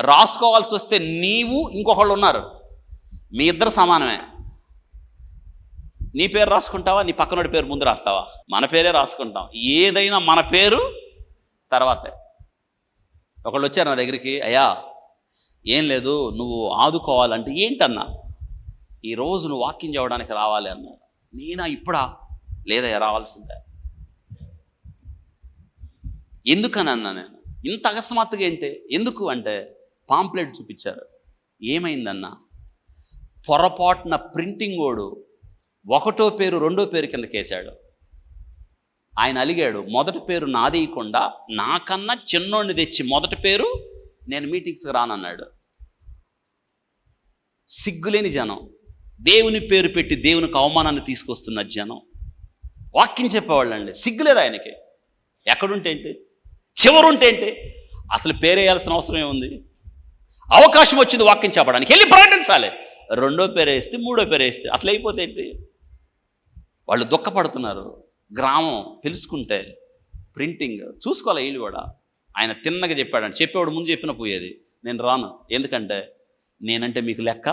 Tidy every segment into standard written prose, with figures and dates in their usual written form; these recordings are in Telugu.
రాసుకోవాల్సి వస్తే నీవు ఇంకొకళ్ళు ఉన్నారు, మీ ఇద్దరు సమానమే. నీ పేరు రాసుకుంటావా, నీ పక్కనోడి పేరు ముందు రాస్తావా? మన పేరే రాసుకుంటాం. ఏదైనా మన పేరు తర్వాతే. ఒకళ్ళు వచ్చారు నా దగ్గరికి, అయ్యా ఏం లేదు, నువ్వు ఆదుకోవాలంటే ఏంటన్నా, ఈరోజు నువ్వు వాకింగ్ చేయడానికి రావాలి అన్నారు. నేనా ఇప్పుడా? లేదయ్యా రావాల్సిందే. ఎందుకని అన్నా నేను, ఇంత అకస్మాత్తుగా ఏంటి? ఎందుకు అంటే పాంప్లెట్ చూపించారు. ఏమైందన్నా, పొరపాటున ప్రింటింగ్ వాడు ఒకటో పేరు రెండో పేరు కిందకి వేశాడు. ఆయన అలిగాడు, మొదటి పేరు నాదేయకుండా నాకన్నా చిన్నోడిని తెచ్చి మొదటి పేరు నేను మీటింగ్స్కి రానన్నాడు. సిగ్గులేని జనం, దేవుని పేరు పెట్టి దేవునికి అవమానాన్ని తీసుకొస్తున్న జనం. వాక్యం చెప్పేవాళ్ళండి, సిగ్గులేదు ఆయనకి. ఎక్కడుంటే ఏంటి, చివరుంటే ఏంటి, అసలు పేరేయాల్సిన అవసరం ఏముంది? అవకాశం వచ్చింది వాక్యం చెప్పడానికి, వెళ్ళి ప్రకటించాలి. రెండో పేరు వేస్తే మూడో పేరు వేస్తే అసలు అయిపోతే ఏంటి? వాళ్ళు దుఃఖపడుతున్నారు. గ్రామం తెలుసుకుంటే ప్రింటింగ్ చూసుకోవాలి. వీళ్ళు కూడా ఆయన తిన్నగా చెప్పాడంటే, చెప్పేవాడు ముందు చెప్పిన పోయేది. నేను రాను, ఎందుకంటే నేనంటే మీకు లెక్క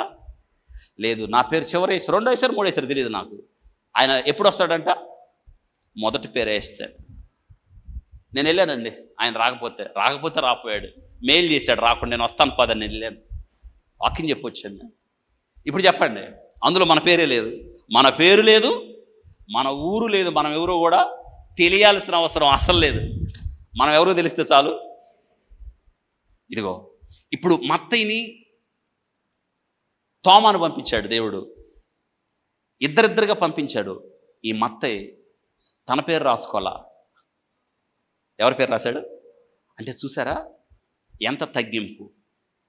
లేదు. నా పేరు చివరి వేసారు, రెండో వేసారు, మూడో వేసారు తెలియదు నాకు. ఆయన ఎప్పుడు వస్తాడంట, మొదటి పేరు వేస్తాడు. నేను వెళ్ళానండి, ఆయన రాకపోతే రాపోయాడు. మెయిల్ చేశాడు రాకుండా, నేను వస్తాను పదని నేను వెళ్ళాను. వాక్యం చెప్పొచ్చాను. ఇప్పుడు చెప్పండి, అందులో మన పేరే లేదు, మన పేరు లేదు, మన ఊరు లేదు, మనం ఎవరో కూడా తెలియాల్సిన అవసరం అసలు లేదు. మనం ఎవరో తెలిస్తే చాలు. ఇదిగో ఇప్పుడు మత్తయిని తోమాను పంపించాడు దేవుడు, ఇద్దరిద్దరుగా పంపించాడు. ఈ మత్తయి తన పేరు రాసుకోవాలా, ఎవరి పేరు రాశాడు అంటే చూసారా ఎంత తగ్గింపు,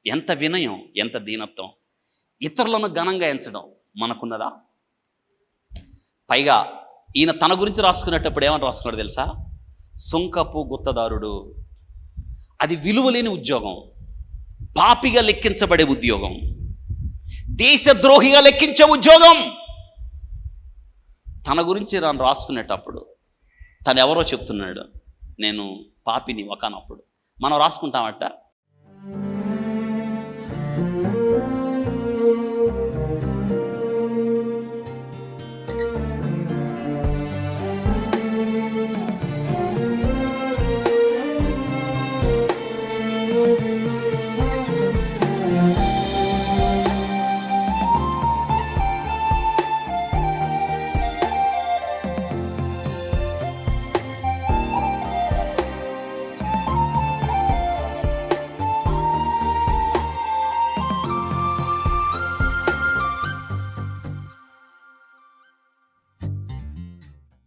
ఎంత వినయం, ఎంత దీనత్వం. ఇతరులను ఘనంగా ఎంచడం మనకున్నదా? పైగా ఈయన తన గురించి రాసుకునేటప్పుడు ఏమని రాసుకున్నాడు తెలుసా? సుంకపు గుత్తదారుడు. అది విలువలేని ఉద్యోగం, పాపిగా లెక్కించబడే ఉద్యోగం, దేశద్రోహిగా లెక్కించే ఉద్యోగం. తన గురించి నన్ను రాసుకునేటప్పుడు తను ఎవరో చెప్తున్నాడు, నేను పాపిని ఒకనప్పుడు. మనం రాసుకుంటామట,